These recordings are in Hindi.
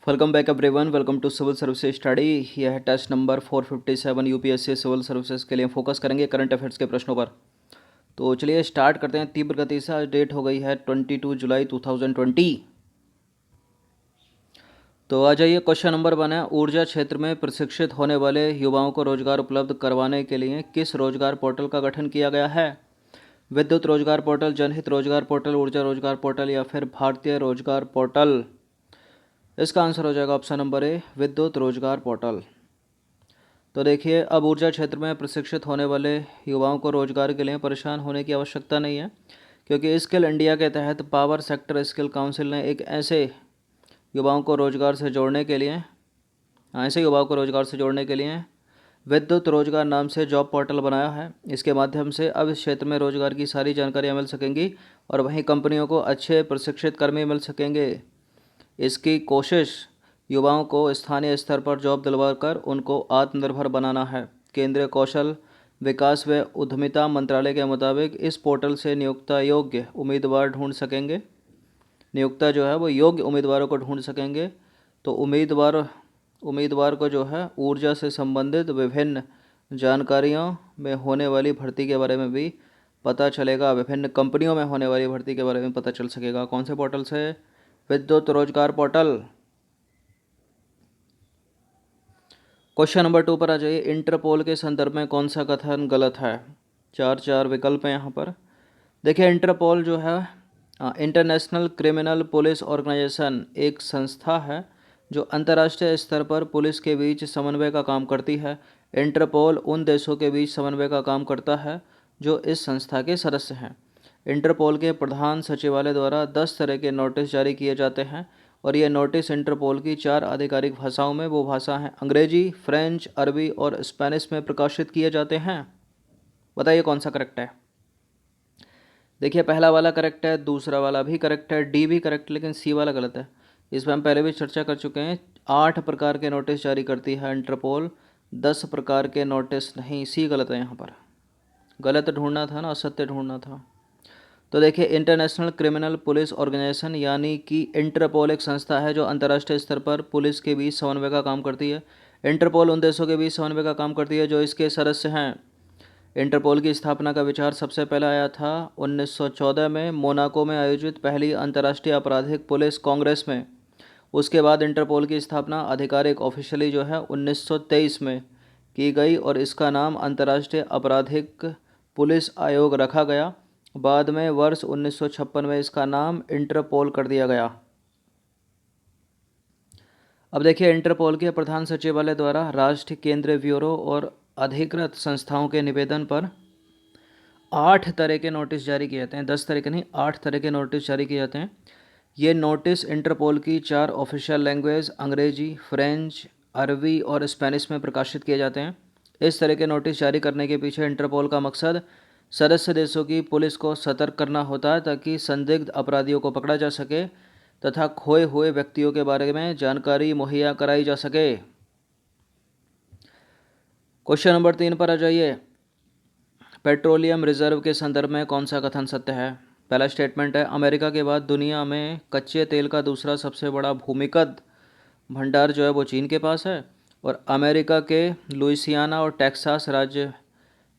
Welcome back everyone. Welcome to civil services study. यह है test number 457 UPSC civil services के लिए फोकस करेंगे करंट अफेयर्स के प्रश्नों पर। तो चलिए स्टार्ट करते हैं तीव्र गति से। आज डेट हो गई है 22 जुलाई 2020। तो आ जाइए, क्वेश्चन नंबर 1 है, ऊर्जा क्षेत्र में प्रशिक्षित होने वाले युवाओं को रोजगार उपलब्ध करवाने के लिए किस रोजगार पोर्टल का गठन किया गया है? विद्युत रोजगार पोर्टल, जनहित रोजगार पोर्टल, ऊर्जा रोजगार पोर्टल या फिर भारतीय रोजगार पोर्टल? इसका आंसर हो जाएगा ऑप्शन नंबर ए, विद्युत रोजगार पोर्टल। तो देखिए, अब ऊर्जा क्षेत्र में प्रशिक्षित होने वाले युवाओं को रोजगार के लिए परेशान होने की आवश्यकता नहीं है, क्योंकि स्किल इंडिया के तहत पावर सेक्टर स्किल काउंसिल ने एक ऐसे युवाओं को रोजगार से जोड़ने के लिए विद्युत रोजगार नाम से जॉब पोर्टल बनाया है। इसके माध्यम से अब इस क्षेत्र में रोजगार की सारी जानकारियाँ मिल सकेंगी और वहीं कंपनियों को अच्छे प्रशिक्षित कर्मी मिल सकेंगे। इसकी कोशिश युवाओं को स्थानीय स्तर पर जॉब दिलवाकर उनको आत्मनिर्भर बनाना है। केंद्रीय कौशल विकास व उद्यमिता मंत्रालय के मुताबिक इस पोर्टल से नियोक्ता योग्य उम्मीदवार ढूंढ सकेंगे। नियोक्ता जो है वो योग्य उम्मीदवारों को ढूंढ सकेंगे। तो उम्मीदवार को जो है ऊर्जा से संबंधित विभिन्न जानकारियों में होने वाली भर्ती के बारे में भी पता चलेगा। विभिन्न कंपनियों में होने वाली भर्ती के बारे में पता चल सकेगा। कौन से पोर्टल से? विद्युत रोजगार पोर्टल। क्वेश्चन नंबर 2 पर आ जाइए, इंटरपोल के संदर्भ में कौन सा कथन गलत है? चार विकल्प हैं यहाँ पर। देखिए, इंटरपोल जो है इंटरनेशनल क्रिमिनल पुलिस ऑर्गेनाइजेशन एक संस्था है जो अंतर्राष्ट्रीय स्तर पर पुलिस के बीच समन्वय का काम करती है। इंटरपोल उन देशों के बीच समन्वय का काम करता है जो इस संस्था के सदस्य हैं। इंटरपोल के प्रधान सचिवालय द्वारा 10 तरह के नोटिस जारी किए जाते हैं और ये नोटिस इंटरपोल की 4 आधिकारिक भाषाओं में, वो भाषा हैं अंग्रेजी, फ्रेंच, अरबी और स्पेनिश में प्रकाशित किए जाते हैं। बताइए कौन सा करेक्ट है? देखिए, पहला वाला करेक्ट है, दूसरा वाला भी करेक्ट है, डी भी करेक्ट, लेकिन सी वाला गलत है। इस पर हम पहले भी चर्चा कर चुके हैं। 8 प्रकार के नोटिस जारी करती है इंटरपोल, 10 प्रकार के नोटिस नहीं। सी गलत है यहाँ पर। गलत ढूंढना था ना, असत्य ढूंढना था। तो देखिए, इंटरनेशनल क्रिमिनल पुलिस ऑर्गेनाइजेशन यानी कि इंटरपोल एक संस्था है जो अंतर्राष्ट्रीय स्तर पर पुलिस के बीच समन्वय का काम करती है। इंटरपोल उन देशों के बीच समन्वय का काम करती है जो इसके सदस्य हैं। इंटरपोल की स्थापना का विचार सबसे पहले आया था 1914 में मोनाको में आयोजित पहली अंतर्राष्ट्रीय आपराधिक पुलिस कांग्रेस में। उसके बाद इंटरपोल की स्थापना आधिकारिक ऑफिशियली जो है 1923 में की गई और इसका नाम अंतर्राष्ट्रीय आपराधिक पुलिस आयोग रखा गया। बाद में वर्ष 1956 में इसका नाम इंटरपोल कर दिया गया। अब देखिए, इंटरपोल के प्रधान सचिवालय द्वारा राष्ट्रीय केंद्रीय ब्यूरो और अधिकृत संस्थाओं के निवेदन पर 8 तरह के नोटिस जारी किए जाते हैं। 10 तरह के नहीं, 8 तरह के नोटिस जारी किए जाते हैं। ये नोटिस इंटरपोल की 4 ऑफिशियल लैंग्वेज अंग्रेजी, फ्रेंच, अरबी और स्पेनिश में प्रकाशित किए जाते हैं। इस तरह के नोटिस जारी करने के पीछे इंटरपोल का मकसद सदस्य देशों की पुलिस को सतर्क करना होता है ताकि संदिग्ध अपराधियों को पकड़ा जा सके तथा खोए हुए व्यक्तियों के बारे में जानकारी मुहैया कराई जा सके। क्वेश्चन नंबर 3 पर आ जाइए, पेट्रोलियम रिजर्व के संदर्भ में कौन सा कथन सत्य है? पहला स्टेटमेंट है, अमेरिका के बाद दुनिया में कच्चे तेल का दूसरा सबसे बड़ा भूमिगत भंडार जो है वो चीन के पास है और अमेरिका के लुइसियाना और टेक्सास राज्य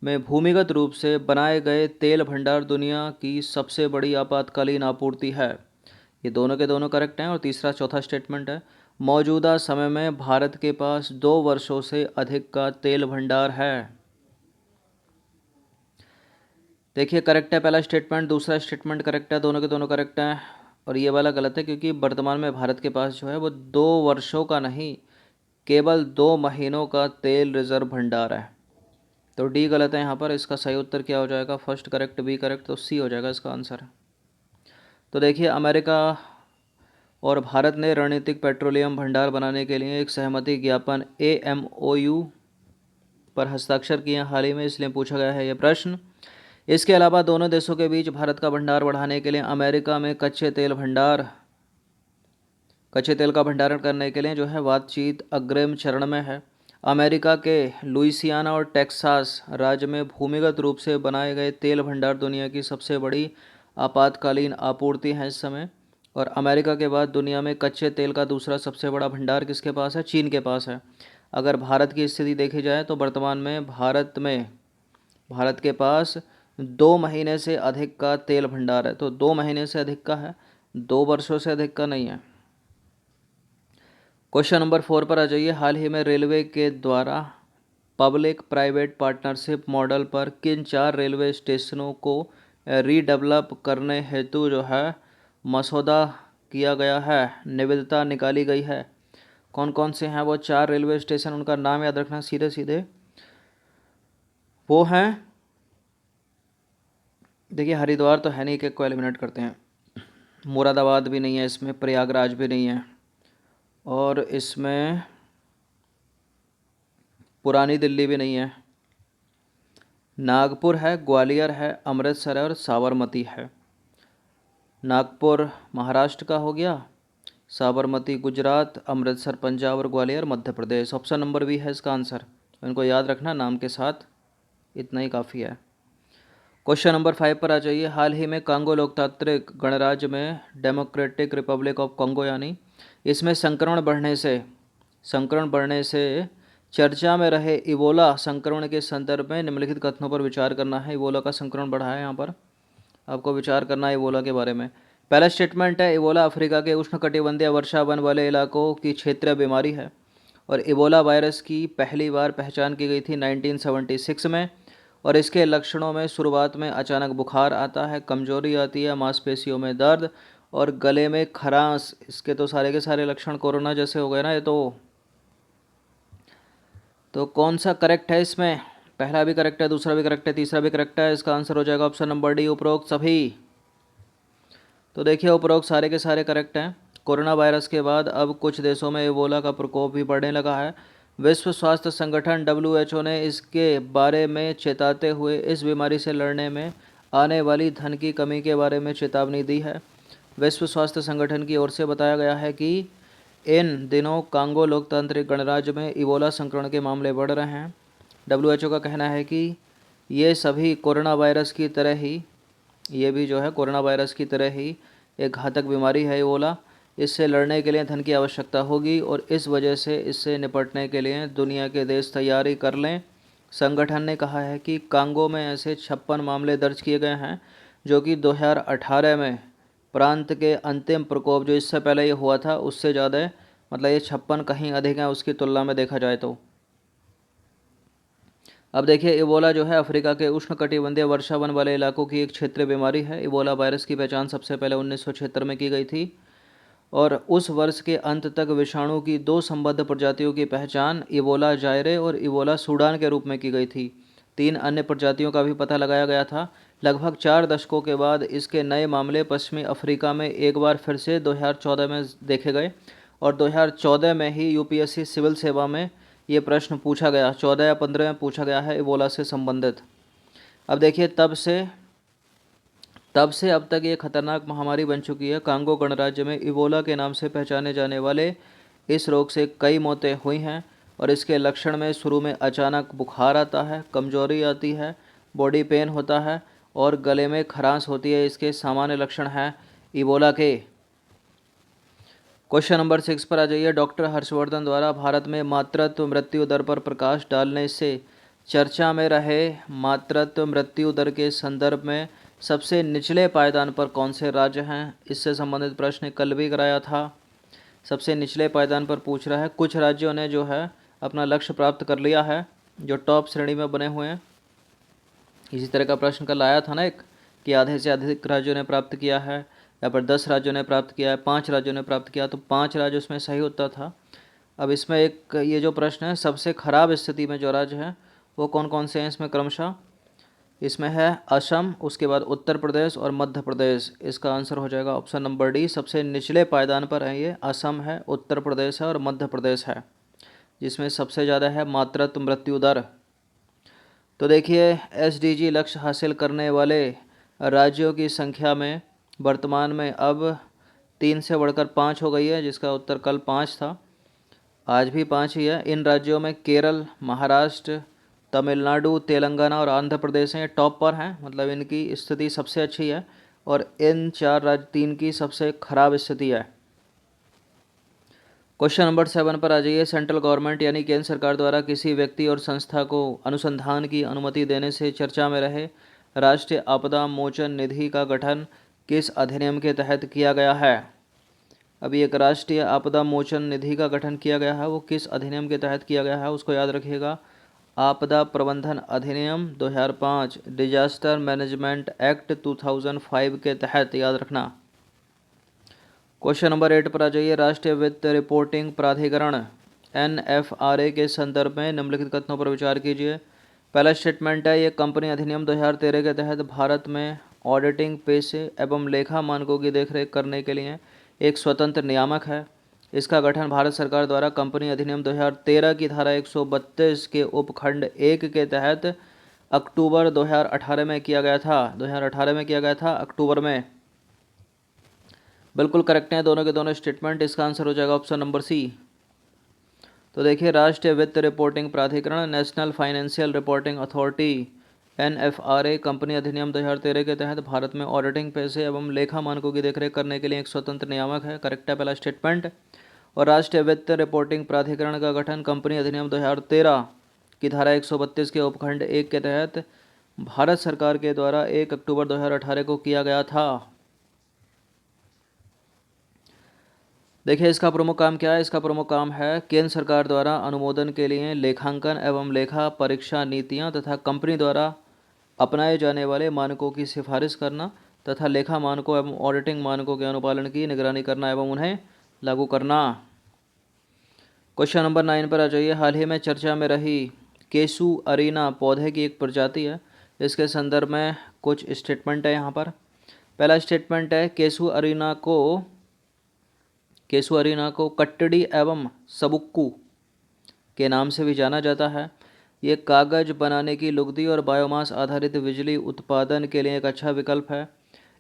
में भूमिगत रूप से बनाए गए तेल भंडार दुनिया की सबसे बड़ी आपातकालीन आपूर्ति है। ये दोनों के दोनों करेक्ट हैं। और तीसरा चौथा स्टेटमेंट है, मौजूदा समय में भारत के पास 2 वर्षों से अधिक का तेल भंडार है। देखिए, करेक्ट है पहला स्टेटमेंट, दूसरा स्टेटमेंट करेक्ट है, दोनों के दोनों करेक्ट हैं। और ये वाला गलत है क्योंकि वर्तमान में भारत के पास जो है वो 2 वर्षों का नहीं, केवल 2 महीनों का तेल रिजर्व भंडार है। तो डी गलत है यहाँ पर। इसका सही उत्तर क्या हो जाएगा? फर्स्ट करेक्ट, बी करेक्ट, तो सी हो जाएगा इसका आंसर। तो देखिए, अमेरिका और भारत ने रणनीतिक पेट्रोलियम भंडार बनाने के लिए एक सहमति ज्ञापन AMOU पर हस्ताक्षर किए हाल ही में, इसलिए पूछा गया है यह प्रश्न। इसके अलावा दोनों देशों के बीच भारत का भंडार बढ़ाने के लिए अमेरिका में कच्चे तेल का भंडारण करने के लिए जो है बातचीत अग्रिम चरण में है। अमेरिका के लुइसियाना और टेक्सास राज्य में भूमिगत रूप से बनाए गए तेल भंडार दुनिया की सबसे बड़ी आपातकालीन आपूर्ति है इस समय। और अमेरिका के बाद दुनिया में कच्चे तेल का दूसरा सबसे बड़ा भंडार किसके पास है? चीन के पास है। अगर भारत की स्थिति देखी जाए तो वर्तमान में भारत के पास 2 महीने से अधिक का तेल भंडार है। तो 2 महीने से अधिक का है, 2 वर्षों से अधिक का नहीं है। क्वेश्चन नंबर 4 पर आ जाइए। हाल ही में रेलवे के द्वारा पब्लिक प्राइवेट पार्टनरशिप मॉडल पर किन 4 रेलवे स्टेशनों को रीडेवलप करने हेतु जो है मसौदा किया गया है, निविदा निकाली गई है? कौन कौन से हैं वो 4 रेलवे स्टेशन? उनका नाम याद रखना सीधे सीधे। वो हैं, देखिए हरिद्वार तो है नहीं, एक एक को एलिमिनेट करते हैं। मुरादाबाद भी नहीं है इसमें, प्रयागराज भी नहीं है, और इसमें पुरानी दिल्ली भी नहीं है। नागपुर है, ग्वालियर है, अमृतसर है और साबरमती है। नागपुर महाराष्ट्र का हो गया, साबरमती गुजरात, अमृतसर पंजाब और Gwalior Madhya Pradesh. Option number B है इसका आंसर। इनको याद रखना नाम के साथ, इतना ही काफ़ी है। क्वेश्चन नंबर 5 पर आ जाइए। हाल ही में कांगो लोकतांत्रिक गणराज्य में डेमोक्रेटिक रिपब्लिक ऑफ कांगो यानी इसमें संक्रमण बढ़ने से चर्चा में रहे इबोला संक्रमण के संदर्भ में निम्नलिखित कथनों पर विचार करना है। इबोला का संक्रमण बढ़ा है, यहाँ पर आपको विचार करना है इबोला के बारे में। पहला स्टेटमेंट है, इबोला अफ्रीका के उष्णकटिबंधीय वर्षा वन वाले इलाकों की क्षेत्रीय बीमारी है और इबोला वायरस की पहली बार पहचान की गई थी 1976 में। और इसके लक्षणों में शुरुआत में अचानक बुखार आता है, कमजोरी आती है, मांसपेशियों में दर्द और गले में खरांश। इसके तो सारे के सारे लक्षण कोरोना जैसे हो गए ना ये तो कौन सा करेक्ट है इसमें? पहला भी करेक्ट है, दूसरा भी करेक्ट है, तीसरा भी करेक्ट है। इसका आंसर हो जाएगा ऑप्शन नंबर डी, उपरोक्त सभी। तो देखिए उपरोक्त सारे के सारे करेक्ट हैं। कोरोना वायरस के बाद अब कुछ देशों में इबोला का प्रकोप भी बढ़ने लगा है। विश्व स्वास्थ्य संगठन WHO ने इसके बारे में चेताते हुए इस बीमारी से लड़ने में आने वाली धन की कमी के बारे में चेतावनी दी है। विश्व स्वास्थ्य संगठन की ओर से बताया गया है कि इन दिनों कांगो लोकतांत्रिक गणराज्य में इबोला संक्रमण के मामले बढ़ रहे हैं। WHO का कहना है कि ये सभी कोरोना वायरस की तरह ही ये भी जो है कोरोना वायरस की तरह ही एक घातक बीमारी है इबोला। इससे लड़ने के लिए धन की आवश्यकता होगी और इस वजह से इससे निपटने के लिए दुनिया के देश तैयारी कर लें। संगठन ने कहा है कि कांगो में ऐसे 56 मामले दर्ज किए गए हैं जो कि 2018 में प्रांत के अंतिम प्रकोप जो इससे पहले ये हुआ था उससे ज़्यादा है, मतलब ये 56 कहीं अधिक है उसकी तुलना में देखा जाए तो। अब देखिए इबोला जो है अफ्रीका के उष्णकटिबंधीय वर्षावन वाले इलाकों की एक क्षेत्रीय बीमारी है। इबोला वायरस की पहचान सबसे पहले 1976 में की गई थी और उस वर्ष के अंत तक विषाणु की 2 संबद्ध प्रजातियों की पहचान इबोला जायरे और इबोला सूडान के रूप में की गई थी। 3 अन्य प्रजातियों का भी पता लगाया गया था। लगभग 4 दशकों के बाद इसके नए मामले पश्चिमी अफ्रीका में एक बार फिर से 2014 में देखे गए और 2014 में ही UPSC सिविल सेवा में ये प्रश्न पूछा गया, 14 या 15 में पूछा गया है इबोला से संबंधित। अब देखिए तब से अब तक ये खतरनाक महामारी बन चुकी है। कांगो गणराज्य में इबोला के नाम से पहचाने जाने वाले इस रोग से कई मौतें हुई हैं और इसके लक्षण में शुरू में अचानक बुखार आता है, कमजोरी आती है, बॉडी पेन होता है और गले में खरांश होती है। इसके सामान्य लक्षण हैं इबोला के। क्वेश्चन नंबर 6 पर आ जाइए। डॉक्टर हर्षवर्धन द्वारा भारत में मातृत्व मृत्यु दर पर प्रकाश डालने से चर्चा में रहे मातृत्व मृत्यु दर के संदर्भ में सबसे निचले पायदान पर कौन से राज्य हैं? इससे संबंधित प्रश्न कल भी कराया था। सबसे निचले पायदान पर पूछ रहा है। कुछ राज्यों ने जो है अपना लक्ष्य प्राप्त कर लिया है, जो टॉप श्रेणी में बने हुए हैं। इसी तरह का प्रश्न कल आया था ना एक, कि आधे से अधिक राज्यों ने प्राप्त किया है, या पर 10 राज्यों ने प्राप्त किया है, 5 राज्यों ने प्राप्त किया, तो 5 राज्य उसमें सही उत्तर था। अब इसमें एक ये जो प्रश्न है सबसे खराब स्थिति में जो राज्य हैं वो कौन कौन से हैं इसमें क्रमशः? इसमें है असम, उसके बाद उत्तर प्रदेश और मध्य प्रदेश। इसका आंसर हो जाएगा ऑप्शन नंबर डी। सबसे निचले पायदान पर है ये, असम है, उत्तर प्रदेश है और मध्य प्रदेश है, जिसमें सबसे ज़्यादा है मातृत्व मृत्यु दर। तो देखिए SDG लक्ष्य हासिल करने वाले राज्यों की संख्या में वर्तमान में अब 3 से बढ़कर 5 हो गई है, जिसका उत्तर कल 5 था, आज भी 5 ही है। इन राज्यों में केरल, महाराष्ट्र, तमिलनाडु, तेलंगाना और आंध्र प्रदेश हैं, टॉप पर हैं, मतलब इनकी स्थिति सबसे अच्छी है। और इन 4 राज्य 3 की सबसे खराब स्थिति है। क्वेश्चन नंबर 7 पर आ जाइए। सेंट्रल गवर्नमेंट यानी केंद्र सरकार द्वारा किसी व्यक्ति और संस्था को अनुसंधान की अनुमति देने से चर्चा में रहे राष्ट्रीय आपदा मोचन निधि का गठन किस अधिनियम के तहत किया गया है? अभी एक राष्ट्रीय आपदा मोचन निधि का गठन किया गया है, वो किस अधिनियम के तहत किया गया है उसको याद रखिएगा। आपदा प्रबंधन अधिनियम 2005, डिजास्टर मैनेजमेंट एक्ट 2005 के तहत, याद रखना। क्वेश्चन नंबर 8 पर आ जाइए। राष्ट्रीय वित्त रिपोर्टिंग प्राधिकरण NFRA के संदर्भ में निम्नलिखित कथनों पर विचार कीजिए। पहला स्टेटमेंट है, ये कंपनी अधिनियम 2013 के तहत भारत में ऑडिटिंग पेशे एवं लेखा मानकों की देखरेख करने के लिए एक स्वतंत्र नियामक है। इसका गठन भारत सरकार द्वारा कंपनी अधिनियम 2013 की धारा 132 के उपखंड 1 के तहत अक्टूबर 2018 में किया गया था। 2018 में किया गया था, अक्टूबर में। बिल्कुल करेक्ट है दोनों के दोनों स्टेटमेंट। इसका आंसर हो जाएगा ऑप्शन नंबर सी। तो देखिए, राष्ट्रीय वित्त रिपोर्टिंग प्राधिकरण national financial reporting authority NFRA company अधिनियम 2013 के तहत भारत में ऑडिटिंग पेशे एवं लेखा मानकों की देखरेख करने के लिए एक स्वतंत्र नियामक है। करेक्ट है पहला स्टेटमेंट। और राष्ट्रीय वित्त रिपोर्टिंग प्राधिकरण का गठन कंपनी अधिनियम 2013 की धारा 132 के उपखंड 1 के तहत भारत सरकार के द्वारा 1 अक्टूबर 2018 को किया गया था। देखिए, इसका प्रमुख काम क्या है? इसका प्रमुख काम है केंद्र सरकार द्वारा अनुमोदन के लिए लेखांकन एवं लेखा परीक्षा नीतियां तथा कंपनी द्वारा अपनाए जाने वाले मानकों की सिफारिश करना तथा लेखा मानकों एवं ऑडिटिंग मानकों के अनुपालन की निगरानी करना एवं उन्हें लागू करना। क्वेश्चन नंबर 9 पर आ जाइए। हाल ही में चर्चा में रही केसु अरीना पौधे की एक प्रजाति है। इसके संदर्भ में कुछ स्टेटमेंट है यहाँ पर। पहला स्टेटमेंट है, केसु अरीना को कट्टड़ी एवं सबुक्कू के नाम से भी जाना जाता है। ये कागज बनाने की लुगदी और बायोमास आधारित बिजली उत्पादन के लिए एक अच्छा विकल्प है।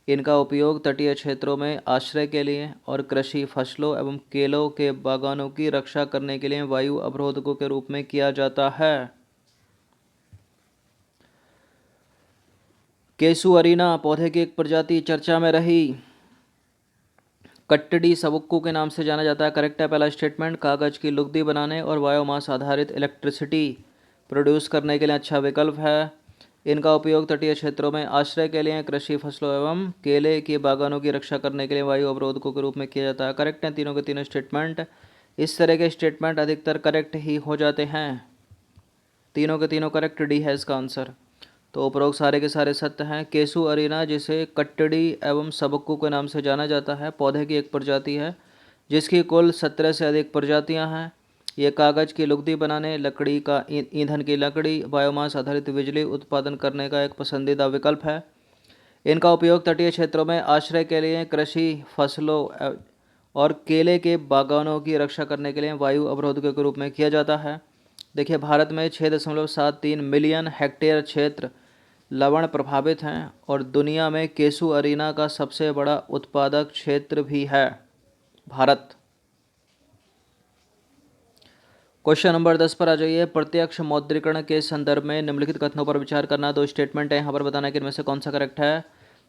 इनका उपयोग तटीय क्षेत्रों में आश्रय के लिए और कृषि फसलों एवं केलों के बागानों की रक्षा करने के लिए वायु अवरोधकों के रूप में किया जाता है। केसु अरीना पौधे की एक प्रजाति चर्चा में रही कट्टड़ी सबुक्कू के नाम से जाना जाता है। करेक्ट है पहला स्टेटमेंट। कागज की लुगदी बनाने और बायोमास आधारित इलेक्ट्रिसिटी प्रोड्यूस करने के लिए अच्छा विकल्प है। इनका उपयोग तटीय क्षेत्रों में आश्रय के लिए, कृषि फसलों एवं केले के बागानों की रक्षा करने के लिए वायु अवरोधकों के रूप में किया जाता है। करेक्ट है तीनों के तीनों स्टेटमेंट। इस तरह के स्टेटमेंट अधिकतर करेक्ट ही हो जाते हैं। तीनों के तीनों करेक्ट, डी है इसका आंसर। तो उपरोक्त सारे के सारे सत्य हैं। केसु अरीना, जिसे कट्टड़ी एवं सबक्कू के नाम से जाना जाता है, पौधे की एक प्रजाति है जिसकी कुल 17 से अधिक प्रजातियां हैं। ये कागज की लुगदी बनाने, लकड़ी का ईंधन की लकड़ी, बायोमास आधारित बिजली उत्पादन करने का एक पसंदीदा विकल्प है। इनका उपयोग तटीय क्षेत्रों में आश्रय के लिए, कृषि फसलों और केले के बागानों की रक्षा करने के लिए वायु अवरोधकों के रूप में किया जाता है। देखिए, भारत में 6.73 मिलियन हेक्टेयर क्षेत्र लवण प्रभावित हैं और दुनिया में केसु अरीना का सबसे बड़ा उत्पादक क्षेत्र भी है भारत। क्वेश्चन नंबर 10 पर आ जाइए। प्रत्यक्ष मौद्रीकरण के संदर्भ में निम्नलिखित कथनों पर विचार करना। दो स्टेटमेंट है यहाँ पर, बताना कि इनमें से कौन सा करेक्ट है।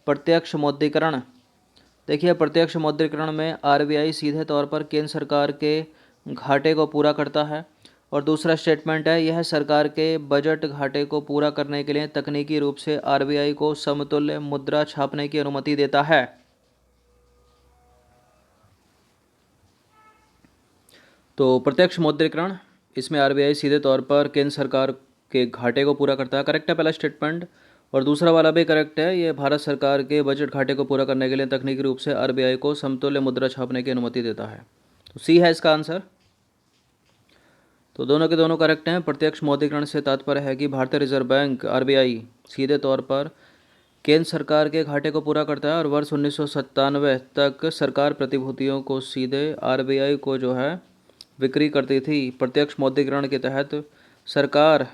प्रत्यक्ष मौद्रीकरण, देखिए, प्रत्यक्ष मौद्रीकरण में RBI सीधे तौर पर केंद्र सरकार के घाटे को पूरा करता है। और दूसरा स्टेटमेंट है, यह सरकार के बजट घाटे को पूरा करने के लिए तकनीकी रूप से RBI को समतुल्य मुद्रा छापने की अनुमति देता है। तो प्रत्यक्ष मौद्रीकरण, इसमें RBI सीधे तौर पर केंद्र सरकार के घाटे को पूरा करता है। करेक्ट है पहला स्टेटमेंट। और दूसरा वाला भी करेक्ट है, ये भारत सरकार के बजट घाटे को पूरा करने के लिए तकनीकी रूप से RBI को समतुल्य मुद्रा छापने की अनुमति देता है। तो सी है इसका आंसर। तो दोनों के दोनों करेक्ट हैं। प्रत्यक्ष मौद्रीकरण से तात्पर्य है कि भारतीय रिजर्व बैंक RBI सीधे तौर पर केंद्र सरकार के घाटे को पूरा करता है और वर्ष 1997 तक सरकार प्रतिभूतियों को सीधे RBI को जो है बिक्री करती थी। प्रत्यक्ष मौद्रीकरण के तहत सरकार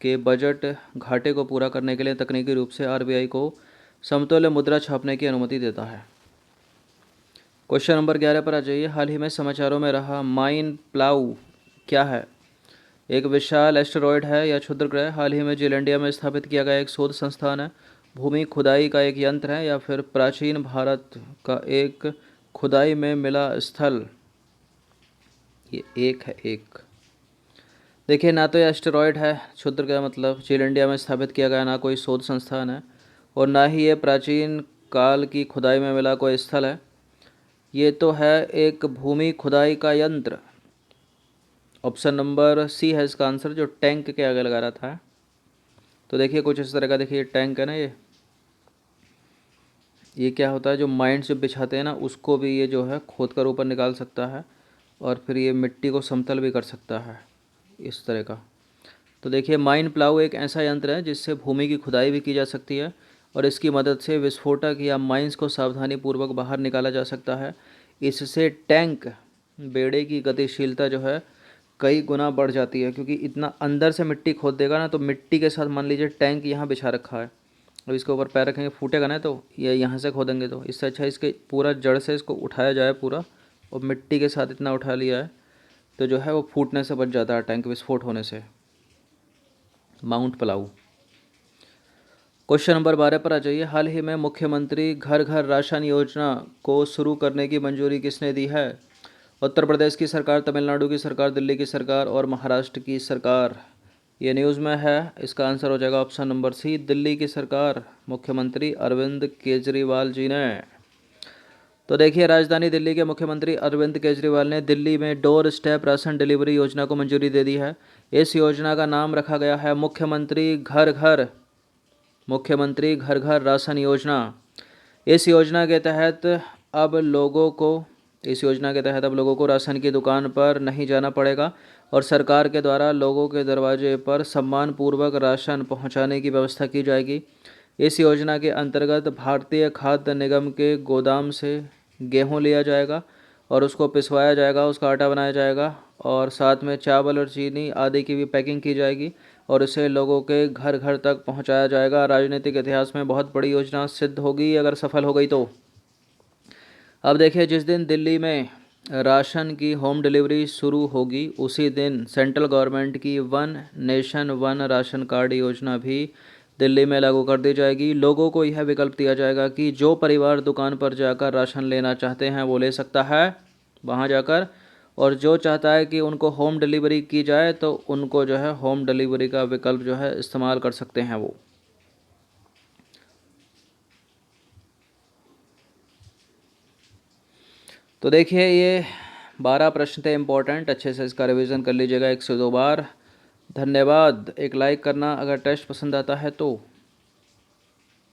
के बजट घाटे को पूरा करने के लिए तकनीकी रूप से RBI को समतुल्य मुद्रा छापने की अनुमति देता है। क्वेश्चन नंबर 11 पर आ जाइए। हाल ही में समाचारों में रहा माइन प्लाऊ क्या है? एक विशाल एस्टेरॉयड है या क्षुद्र ग्रह। हाल ही में जेलैंडिया में स्थापित किया गया एक शोध संस्थान है भूमि खुदाई का एक यंत्र है या फिर प्राचीन भारत का एक खुदाई में मिला स्थल? ये एक है, एक। देखिए, ना तो ये एस्टेरॉयड है, क्षुद्र का मतलब चीन इंडिया में स्थापित किया गया ना कोई शोध संस्थान है, और ना ही ये प्राचीन काल की खुदाई में मिला कोई स्थल है। ये तो है एक भूमि खुदाई का यंत्र। ऑप्शन नंबर सी है इसका आंसर, जो टैंक के आगे लगा रहा था। तो देखिए कुछ इस तरह का, देखिए टैंक है ना, ये क्या होता है, जो माइंस जब बिछाते हैं ना उसको भी ये जो है खोद कर ऊपर निकाल सकता है, और फिर ये मिट्टी को समतल भी कर सकता है इस तरह का। तो देखिए, माइन प्लाऊ एक ऐसा यंत्र है जिससे भूमि की खुदाई भी की जा सकती है, और इसकी मदद से विस्फोटक या माइंस को सावधानीपूर्वक बाहर निकाला जा सकता है। इससे टैंक बेड़े की गतिशीलता जो है कई गुना बढ़ जाती है, क्योंकि इतना अंदर से मिट्टी खोद देगा ना, तो मिट्टी के साथ मान लीजिए टैंक यहाँ बिछा रखा है, अब इसके ऊपर पैर रखेंगे फूटेगा ना, तो ये यहाँ से खोदेंगे, तो इससे अच्छा इसके पूरा जड़ से इसको उठाया जाए पूरा, और मिट्टी के साथ इतना उठा लिया है तो जो है वो फूटने से बच जाता है, टैंक विस्फोट होने से। Mount plough. क्वेश्चन नंबर 12 पर आ जाइए। हाल ही में मुख्यमंत्री घर घर राशन योजना को शुरू करने की मंजूरी किसने दी है? उत्तर प्रदेश की सरकार, तमिलनाडु की सरकार, दिल्ली की सरकार और महाराष्ट्र की सरकार। ये न्यूज़ में है, इसका आंसर हो जाएगा ऑप्शन नंबर सी, दिल्ली की सरकार, मुख्यमंत्री अरविंद केजरीवाल जी ने। तो देखिए, राजधानी दिल्ली के मुख्यमंत्री अरविंद केजरीवाल ने दिल्ली में डोर स्टेप राशन डिलीवरी योजना को मंजूरी दे दी है। इस योजना का नाम रखा गया है मुख्यमंत्री घर घर राशन योजना। इस योजना के तहत अब लोगों को राशन की दुकान पर नहीं जाना पड़ेगा, और सरकार के द्वारा लोगों के दरवाजे पर सम्मानपूर्वक राशन पहुंचाने की व्यवस्था की जाएगी। इस योजना के अंतर्गत भारतीय खाद्य निगम के गोदाम से गेहूं लिया जाएगा और उसको पिसवाया जाएगा, उसका आटा बनाया जाएगा, और साथ में चावल और चीनी आदि की भी पैकिंग की जाएगी, और इसे लोगों के घर घर तक पहुंचाया जाएगा। राजनीतिक इतिहास में बहुत बड़ी योजना सिद्ध होगी अगर सफल हो गई तो। अब देखिए, जिस दिन दिल्ली में राशन की होम डिलीवरी शुरू होगी उसी दिन सेंट्रल गवर्नमेंट की one nation one ration card योजना भी दिल्ली में लागू कर दी जाएगी। लोगों को यह विकल्प दिया जाएगा कि जो परिवार दुकान पर जाकर राशन लेना चाहते हैं वो ले सकता है वहां जाकर, और जो चाहता है कि उनको होम डिलीवरी की जाए तो उनको जो है होम डिलीवरी का विकल्प जो है इस्तेमाल कर सकते हैं वो। तो देखिए, ये 12 प्रश्न थे इम्पोर्टेंट, अच्छे से इसका रिवीजन कर लीजिएगा 1 से 2 बार। धन्यवाद। एक लाइक करना अगर टेस्ट पसंद आता है तो।